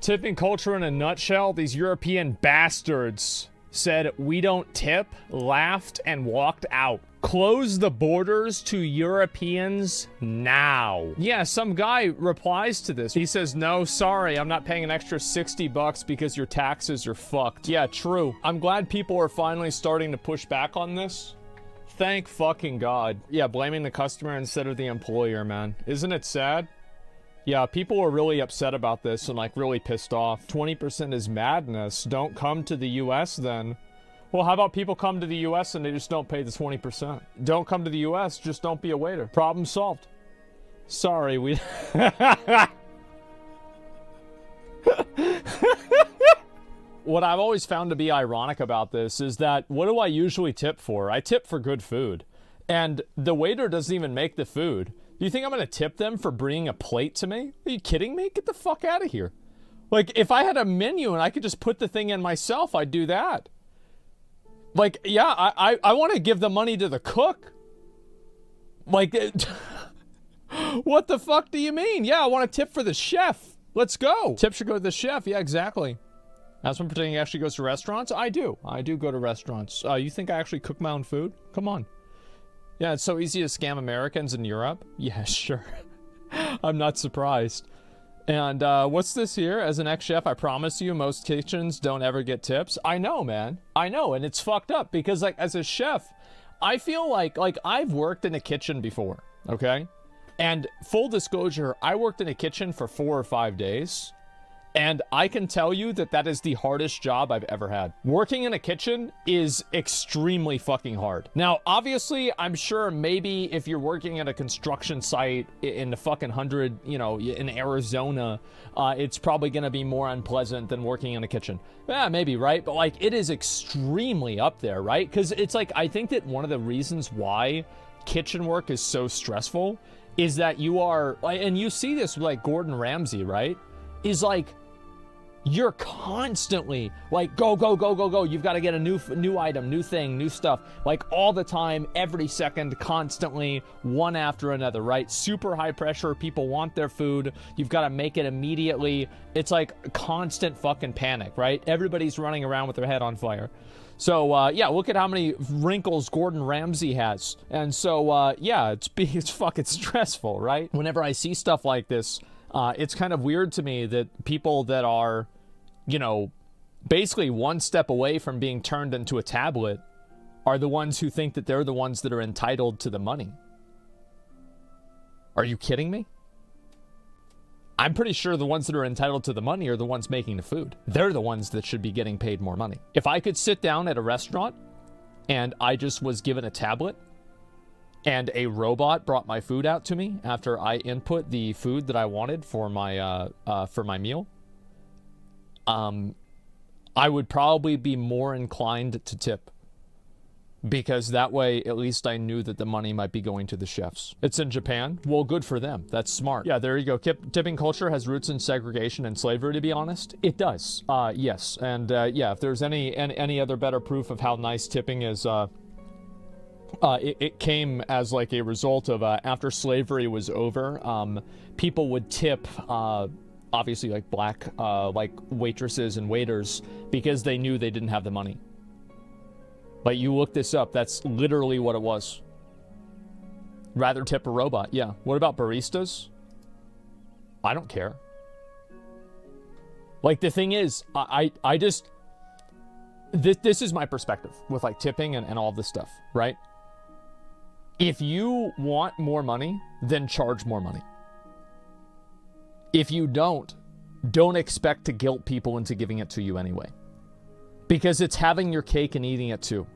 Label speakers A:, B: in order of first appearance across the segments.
A: Tipping culture in a nutshell, these European bastards said, "We don't tip," laughed, and walked out. Close the borders to Europeans now. Yeah, some guy replies to this. He says, "No, sorry, I'm not paying an extra $60 because your taxes are fucked." Yeah, true. I'm glad people are finally starting to push back on this. Thank fucking God. Yeah, blaming the customer instead of the employer, man. Isn't it sad? Yeah, people are really upset about this and, like, really pissed off. 20% is madness. Don't come to the US then. Well, how about people come to the US and they just don't pay the 20%? Don't come to the US, just don't be a waiter. Problem solved. Sorry, we... What I've always found to be ironic about this is that, what do I usually tip for? I tip for good food. And the waiter doesn't even make the food. You think I'm going to tip them for bringing a plate to me? Are you kidding me? Get the fuck out of here. Like, if I had a menu and I could just put the thing in myself, I'd do that. Like, yeah, I want to give the money to the cook. Like, what the fuck do you mean? Yeah, I want to tip for the chef. Let's go. Tip should go to the chef. Yeah, exactly. That's when pretending he actually goes to restaurants? I do. I do go to restaurants. You think I actually cook my own food? Come on. Yeah, it's so easy to scam Americans in Europe. Yeah, sure. I'm not surprised. And what's this here? As an ex-chef, I promise you, most kitchens don't ever get tips. I know, man. I know, and it's fucked up because, like, as a chef, I feel like I've worked in a kitchen before, okay? And full disclosure, I worked in a kitchen for 4 or 5 days. And I can tell you that that is the hardest job I've ever had. Working in a kitchen is extremely fucking hard. Now, obviously, I'm sure maybe if you're working at a construction site in the fucking 100, you know, in Arizona, it's probably gonna be more unpleasant than working in a kitchen. Yeah, maybe, right? But, like, it is extremely up there, right? Because it's like, I think that one of the reasons why kitchen work is so stressful is that you are, and you see this with, like, Gordon Ramsay, right? Is like, you're constantly like, go, go, go, go, go. You've got to get a new item, new thing, new stuff, like all the time, every second, constantly, one after another, right? Super high pressure. People want their food. You've got to make it immediately. It's like constant fucking panic, right? Everybody's running around with their head on fire. So, yeah, look at how many wrinkles Gordon Ramsay has. And so, yeah, it's fucking stressful, right? Whenever I see stuff like this, it's kind of weird to me that people that are, you know, basically one step away from being turned into a tablet are the ones who think that they're the ones that are entitled to the money. Are you kidding me? I'm pretty sure the ones that are entitled to the money are the ones making the food. They're the ones that should be getting paid more money. If I could sit down at a restaurant and I just was given a tablet and a robot brought my food out to me after I input the food that I wanted for my meal, I would probably be more inclined to tip. Because that way, at least I knew that the money might be going to the chefs. It's in Japan. Well, good for them. That's smart. Yeah, there you go. Tipping culture has roots in segregation and slavery, to be honest. It does. Yes. And yeah, if there's any other better proof of how nice tipping is, it came as like a result of after slavery was over, people would tip obviously like black like waitresses and waiters because they knew they didn't have the money. Like, you look this up, that's literally what it was. Rather tip a robot, yeah. What about baristas? I don't care. Like, the thing is, I just... This is my perspective with, like, tipping and all this stuff, right? If you want more money, then charge more money. If you don't expect to guilt people into giving it to you anyway. Because it's having your cake and eating it too.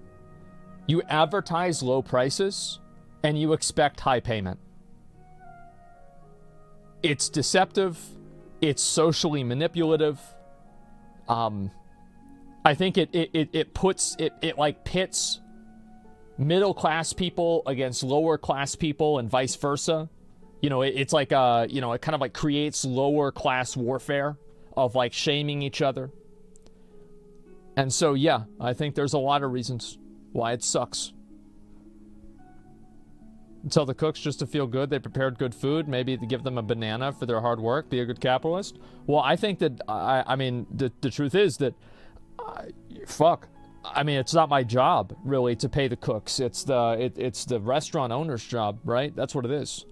A: You advertise low prices and you expect high payment. It's deceptive. It's socially manipulative. I think it pits middle class people against lower class people and vice versa. You know, it's like you know, it kind of like creates lower class warfare of like shaming each other. And so, yeah, I think there's a lot of reasons why it sucks. Tell the cooks just to feel good they prepared good food, maybe to give them a banana for their hard work, be a good capitalist. Well, I think that, I mean, the truth is that, fuck. I mean, it's not my job, really, to pay the cooks. It's the restaurant owner's job, right? That's what it is.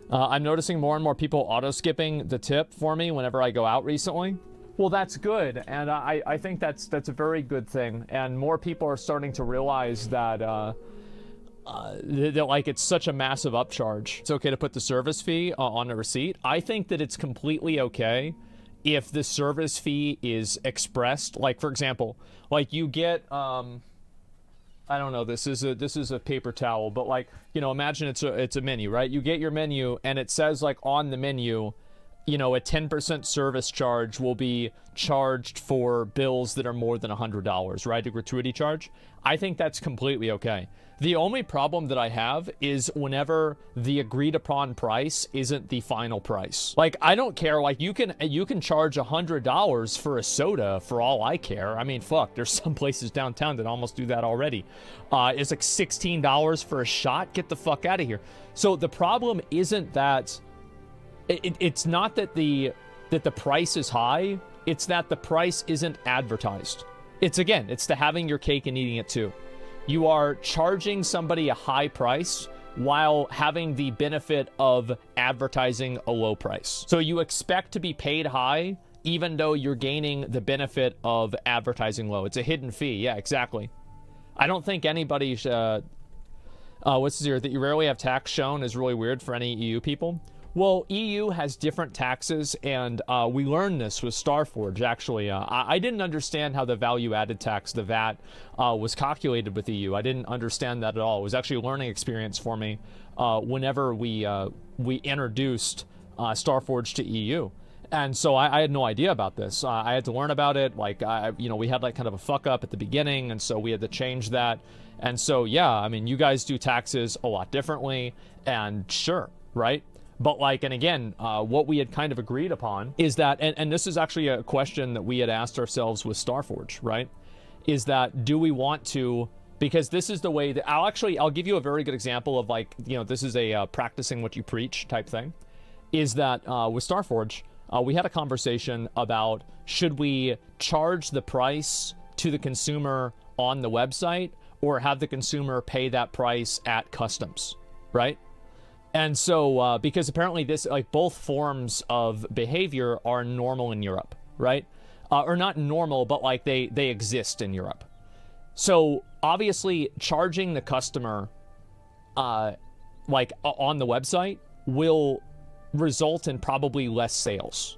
A: I'm noticing more and more people auto-skipping the tip for me whenever I go out recently. Well, that's good, and I think that's a very good thing, and more people are starting to realize that, that like, it's such a massive upcharge. It's okay to put the service fee on a receipt. I think that it's completely okay if the service fee is expressed. Like, for example, like you get, I don't know, this is a paper towel, but like, you know, imagine it's a menu, right? You get your menu and it says like on the menu, you know, a 10% service charge will be charged for bills that are more than $100, right? A gratuity charge. I think that's completely okay. The only problem that I have is whenever the agreed upon price isn't the final price. Like, I don't care. Like, you can charge $100 for a soda for all I care. I mean, fuck, there's some places downtown that almost do that already. It's like $16 for a shot. Get the fuck out of here. So the problem isn't that it's not that the price is high. It's that the price isn't advertised. It's the having your cake and eating it too. You are charging somebody a high price while having the benefit of advertising a low price. So you expect to be paid high even though you're gaining the benefit of advertising low. It's a hidden fee. Yeah, exactly. I don't think anybody what's this here? That you rarely have tax shown is really weird for any EU people. Well, EU has different taxes, and we learned this with Starforge, actually. I didn't understand how the value-added tax, the VAT, was calculated with EU. I didn't understand that at all. It was actually a learning experience for me whenever we introduced Starforge to EU. And so I had no idea about this. I had to learn about it. Like, we had like kind of a fuck-up at the beginning, and so we had to change that. And so, yeah, I mean, you guys do taxes a lot differently, and sure, right? But like, and again, what we had kind of agreed upon is that, and this is actually a question that we had asked ourselves with Starforge, right? Is that, do we want to, because this is the way that, I'll give you a very good example of like, you know, this is a practicing what you preach type thing, is that with Starforge, we had a conversation about, should we charge the price to the consumer on the website or have the consumer pay that price at customs, right? And so, because apparently this, like, both forms of behavior are normal in Europe, right? Or not normal, but like they exist in Europe. So obviously charging the customer, like on the website will result in probably less sales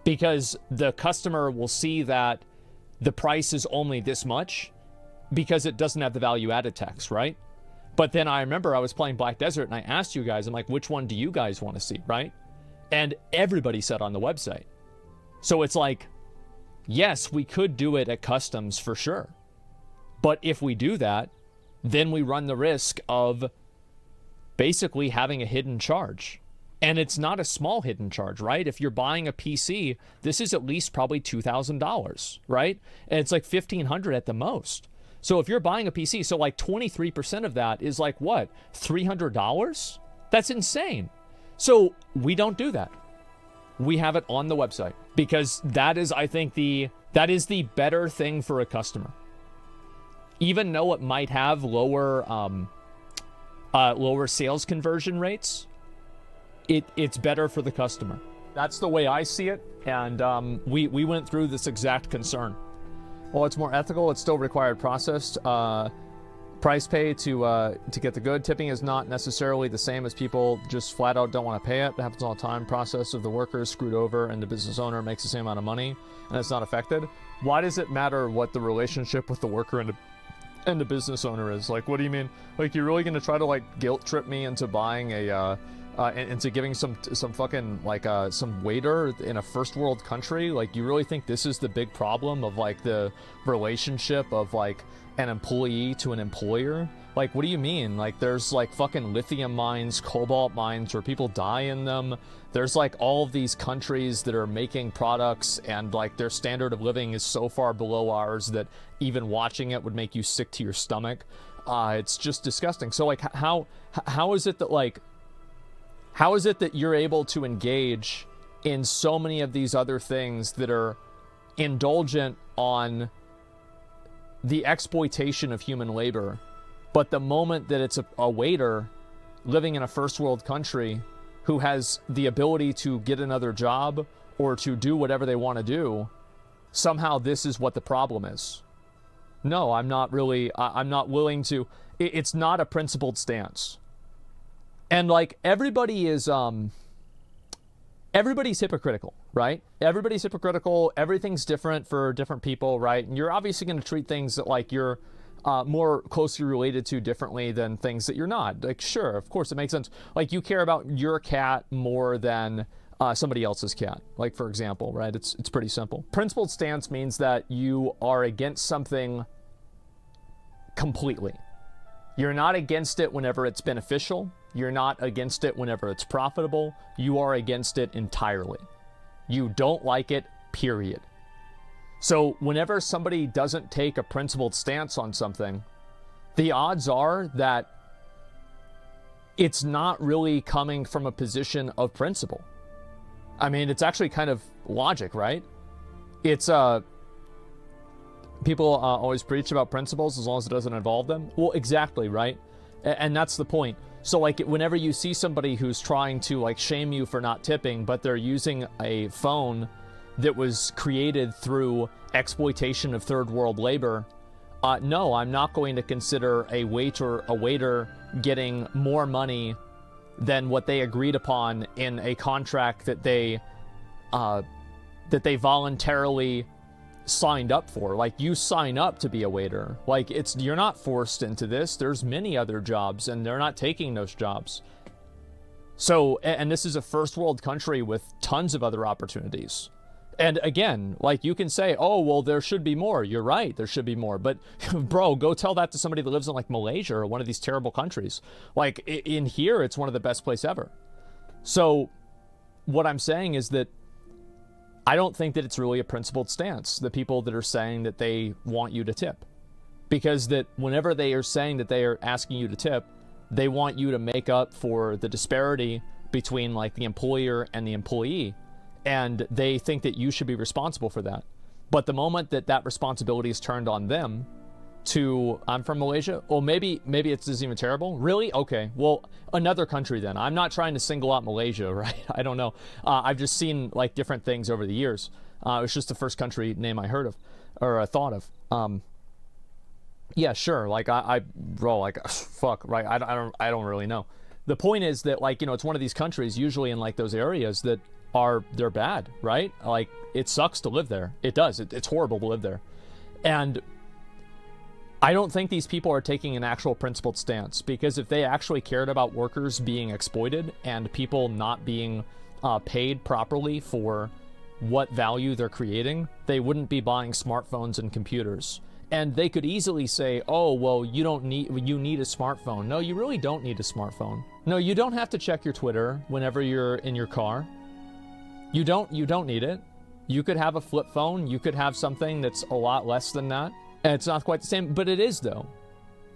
A: because the customer will see that the price is only this much because it doesn't have the value added tax, right? But then I remember I was playing Black Desert and I asked you guys, I'm like, which one do you guys want to see, right? And everybody said on the website. So it's like, yes, we could do it at customs for sure. But if we do that, then we run the risk of basically having a hidden charge. And it's not a small hidden charge, right? If you're buying a PC, this is at least probably $2,000, right? And it's like $1,500 at the most. So if you're buying a PC, so like 23% of that is like what? $300? That's insane. So we don't do that. We have it on the website because that is, I think, that is the better thing for a customer. Even though it might have lower sales conversion rates, it's better for the customer. That's the way I see it, and we went through this exact concern. Well, it's more ethical. It's still required processed. Price pay to get the good. Tipping is not necessarily the same as people just flat out don't want to pay it. It happens all the time. Process of the worker is screwed over and the business owner makes the same amount of money and it's not affected. Why does it matter what the relationship with the worker and the business owner is? Like, what do you mean? Like, you're really going to try to like guilt trip me into buying into giving some fucking like some waiter in a first world country? Like, you really think this is the big problem of like the relationship of like an employee to an employer? Like, what do you mean? Like, there's like fucking lithium mines, cobalt mines where people die in them. There's like all of these countries that are making products and like their standard of living is so far below ours that even watching it would make you sick to your stomach. It's just disgusting. So like, how is it that like, how is it that you're able to engage in so many of these other things that are indulgent on the exploitation of human labor, but the moment that it's a waiter living in a first world country who has the ability to get another job or to do whatever they want to do, somehow this is what the problem is? No, I'm not really, I'm not willing to, it's not a principled stance. And like, everybody's hypocritical, right? Everybody's hypocritical. Everything's different for different people, right? And you're obviously going to treat things that like you're more closely related to differently than things that you're not. Like, sure, of course, it makes sense. Like, you care about your cat more than somebody else's cat, like, for example, right? It's pretty simple. Principled stance means that you are against something completely. You're not against it whenever it's beneficial. You're not against it whenever it's profitable. You are against it entirely. You don't like it, period. So whenever somebody doesn't take a principled stance on something, the odds are that it's not really coming from a position of principle. I mean, it's actually kind of logic, right? It's people always preach about principles as long as it doesn't involve them. Well, exactly, right? And that's the point. So like, whenever you see somebody who's trying to like shame you for not tipping, but they're using a phone that was created through exploitation of third world labor, no, I'm not going to consider a waiter getting more money than what they agreed upon in a contract that they voluntarily signed up for. Like, you sign up to be a waiter. Like, you're not forced into this. There's many other jobs, and they're not taking those jobs. So, and this is a first world country with tons of other opportunities. And again, like, you can say, oh, well, there should be more. You're right, there should be more. But bro, go tell that to somebody that lives in like Malaysia or one of these terrible countries. Like, in here, it's one of the best places ever. So what I'm saying is that I don't think that it's really a principled stance, the people that are saying that they want you to tip. Because that whenever they are saying that they are asking you to tip, they want you to make up for the disparity between like the employer and the employee. And they think that you should be responsible for that. But the moment that that responsibility is turned on them to, I'm from Malaysia, well, maybe it's isn't even terrible. Really? Okay, well, another country then. I'm not trying to single out Malaysia, right? I don't know. I've just seen like different things over the years. It was just the first country name I heard of or thought of. Yeah, sure. Like bro, like fuck, right? I don't really know. The point is that, like, you know, it's one of these countries usually in like those areas that they're bad, right? Like, it sucks to live there. It does. It's horrible to live there. And I don't think these people are taking an actual principled stance, because if they actually cared about workers being exploited and people not being paid properly for what value they're creating, they wouldn't be buying smartphones and computers. And they could easily say, oh, well, you need a smartphone. No, you really don't need a smartphone. No, you don't have to check your Twitter whenever you're in your car. You don't need it. You could have a flip phone. You could have something that's a lot less than that. And it's not quite the same, but it is though.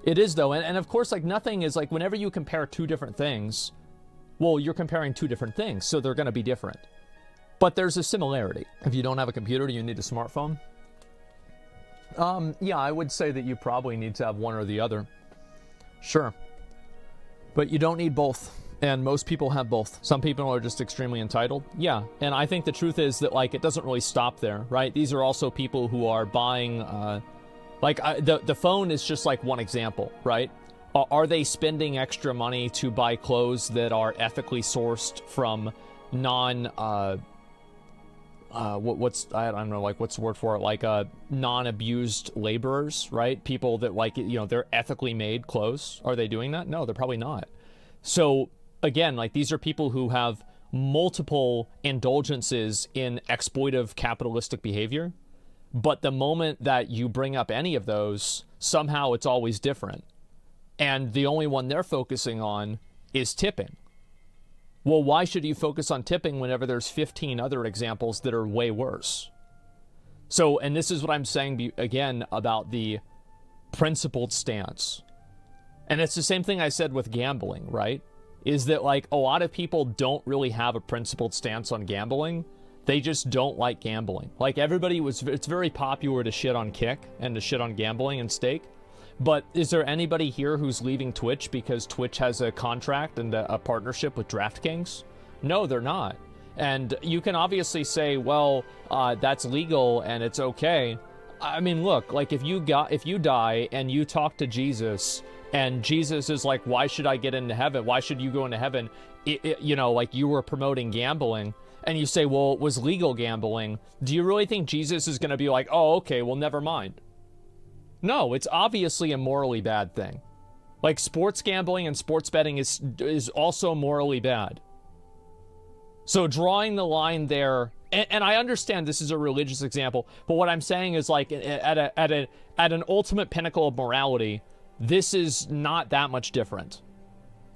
A: It is though. And of course, like, nothing is like, whenever you compare two different things, well, you're comparing two different things, so they're going to be different. But there's a similarity. If you don't have a computer, do you need a smartphone? Yeah, I would say that you probably need to have one or the other. Sure. But you don't need both. And most people have both. Some people are just extremely entitled. Yeah. And I think the truth is that, like, it doesn't really stop there, right? These are also people who are buying, the phone is just like one example, right? Are they spending extra money to buy clothes that are ethically sourced from what's I don't know, like, what's the word for it? Like, non-abused laborers, right? People that, like, you know, they're ethically made clothes. Are they doing that? No, they're probably not. So again, like, these are people who have multiple indulgences in exploitive capitalistic behavior. But the moment that you bring up any of those, somehow it's always different. And the only one they're focusing on is tipping. Well, why should you focus on tipping whenever there's 15 other examples that are way worse? So, and this is what I'm saying again about the principled stance. And it's the same thing I said with gambling, right? Is that like a lot of people don't really have a principled stance on gambling. They just don't like gambling. Like it's very popular to shit on Kick and to shit on gambling and stake. But is there anybody here who's leaving Twitch because Twitch has a contract and a partnership with DraftKings? No, they're not. And you can obviously say, well, that's legal and it's okay. I mean, look, like if you die and you talk to Jesus and Jesus is like, why should I get into heaven? Why should you go into heaven? You know, like you were promoting gambling and you say, well, it was legal gambling. Do you really think Jesus is going to be like, oh, okay, well, never mind? No, it's obviously a morally bad thing. Like sports gambling and sports betting is also morally bad. So drawing the line there, and I understand this is a religious example, but what I'm saying is like at an ultimate pinnacle of morality, this is not that much different.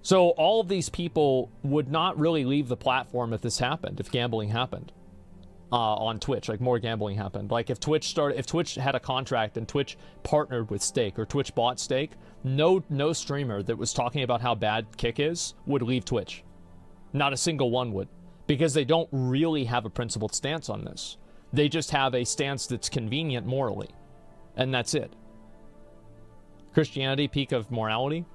A: So all of these people would not really leave the platform if this happened, if gambling happened on Twitch, like more gambling happened. Like if Twitch had a contract and Twitch partnered with Stake or Twitch bought Stake, no streamer that was talking about how bad Kick is would leave Twitch. Not a single one would. Because they don't really have a principled stance on this. They just have a stance that's convenient morally. And that's it. Christianity, peak of morality?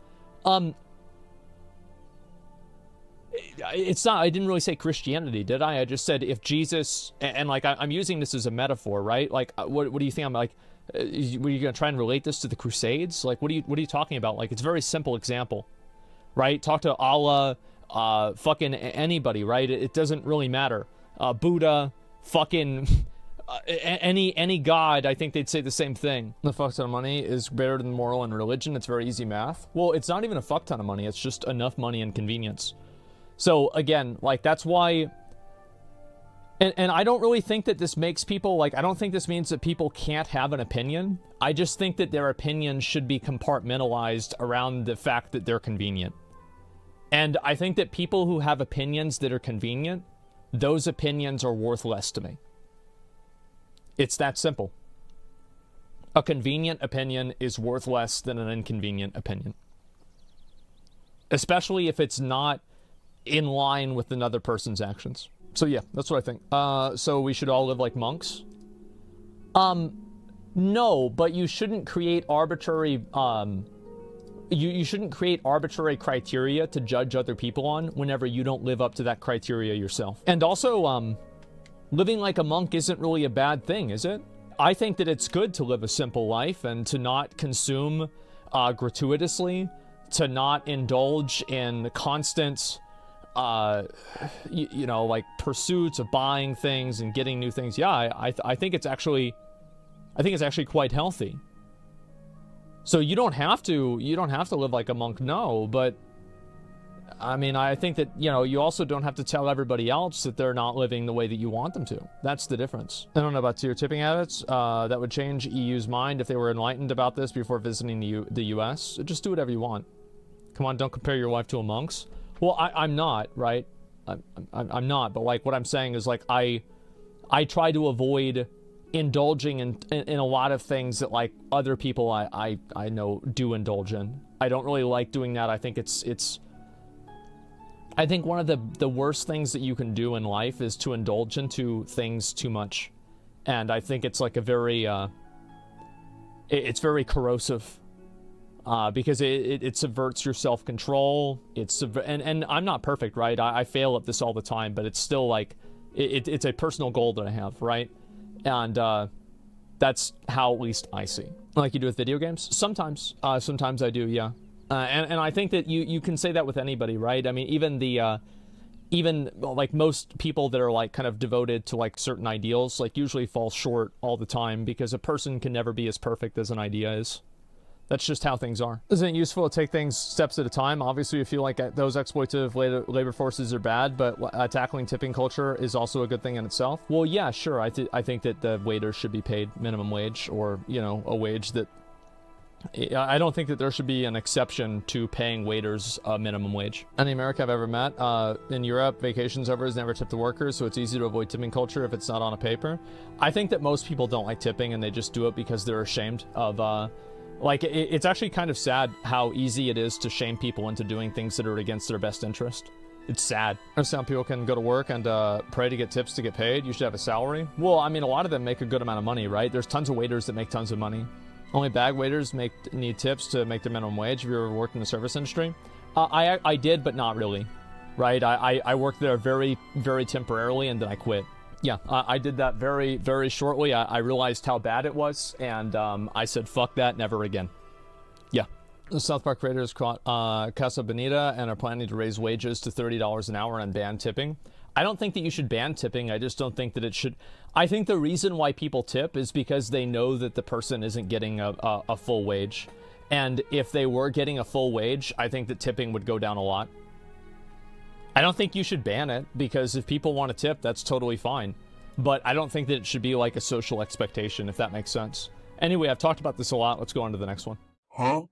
A: It's not, I didn't really say Christianity, did I? I just said if Jesus, and like I'm using this as a metaphor, right? Like, what do you think? I'm like, were you going to try and relate this to the Crusades? Like, what are you talking about? Like, it's a very simple example, right? Talk to Allah, fucking anybody, right? It doesn't really matter. Buddha, fucking any god, I think they'd say the same thing. The fuck ton of money is better than moral and religion. It's very easy math. Well, it's not even a fuck ton of money. It's just enough money and convenience. So again, like that's why, and I don't really think that this makes people like, I don't think this means that people can't have an opinion. I just think that their opinion should be compartmentalized around the fact that they're convenient. And I think that people who have opinions that are convenient, those opinions are worth less to me. It's that simple. A convenient opinion is worth less than an inconvenient opinion. Especially if it's not in line with another person's actions. So yeah, that's what I think. So we should all live like monks? No, but you shouldn't create arbitrary, you shouldn't create arbitrary criteria to judge other people on whenever you don't live up to that criteria yourself. And also, living like a monk isn't really a bad thing, is it? I think that it's good to live a simple life and to not consume gratuitously, to not indulge in constant, you know, like pursuits of buying things and getting new things. Yeah, I think it's actually quite healthy. So you don't have to live like a monk, no, but I mean, I think that, you know, you also don't have to tell everybody else that they're not living the way that you want them to. That's the difference. I don't know about your tipping habits. That would change EU's mind if they were enlightened about this before visiting the US. Just do whatever you want. Come on, don't compare your wife to a monk's. Well, I'm not, right? I'm not, but like what I'm saying is like I try to avoid indulging in a lot of things that like other people I know do indulge in. I don't really like doing that. I think I think one of the worst things that you can do in life is to indulge into things too much. And I think it's like a very it's very corrosive. Because it subverts your self-control. And I'm not perfect, right? I fail at this all the time, but it's still like, it's a personal goal that I have, right? And that's how at least I see. Like you do with video games? Sometimes. Sometimes I do, yeah. And I think that you can say that with anybody, right? I mean, even like most people that are like kind of devoted to like certain ideals, like usually fall short all the time because a person can never be as perfect as an idea is. That's just how things are. Isn't it useful to take things steps at a time? Obviously, you feel like those exploitative labor forces are bad, but tackling tipping culture is also a good thing in itself. Well, yeah, sure. I think that the waiters should be paid minimum wage or, you know, a wage that... I don't think that there should be an exception to paying waiters a minimum wage. Any American I've ever met in Europe, vacations over has never tipped the workers, so it's easy to avoid tipping culture if it's not on a paper. I think that most people don't like tipping and they just do it because they're ashamed of Like, it's actually kind of sad how easy it is to shame people into doing things that are against their best interest. It's sad. Some people can go to work and pray to get tips to get paid. You should have a salary. Well, I mean, a lot of them make a good amount of money, right? There's tons of waiters that make tons of money. Only bag waiters need tips to make their minimum wage. Have you ever worked in the service industry? I did, but not really, right? I worked there very, very temporarily, and then I quit. Yeah, I did that very, very shortly. I realized how bad it was, and I said, fuck that, never again. Yeah. The South Park creators caught Casa Bonita and are planning to raise wages to $30 an hour and ban tipping. I don't think that you should ban tipping. I just don't think that it should. I think the reason why people tip is because they know that the person isn't getting a full wage. And if they were getting a full wage, I think that tipping would go down a lot. I don't think you should ban it, because if people want to tip, that's totally fine. But I don't think that it should be like a social expectation, if that makes sense. Anyway, I've talked about this a lot. Let's go on to the next one.
B: Huh?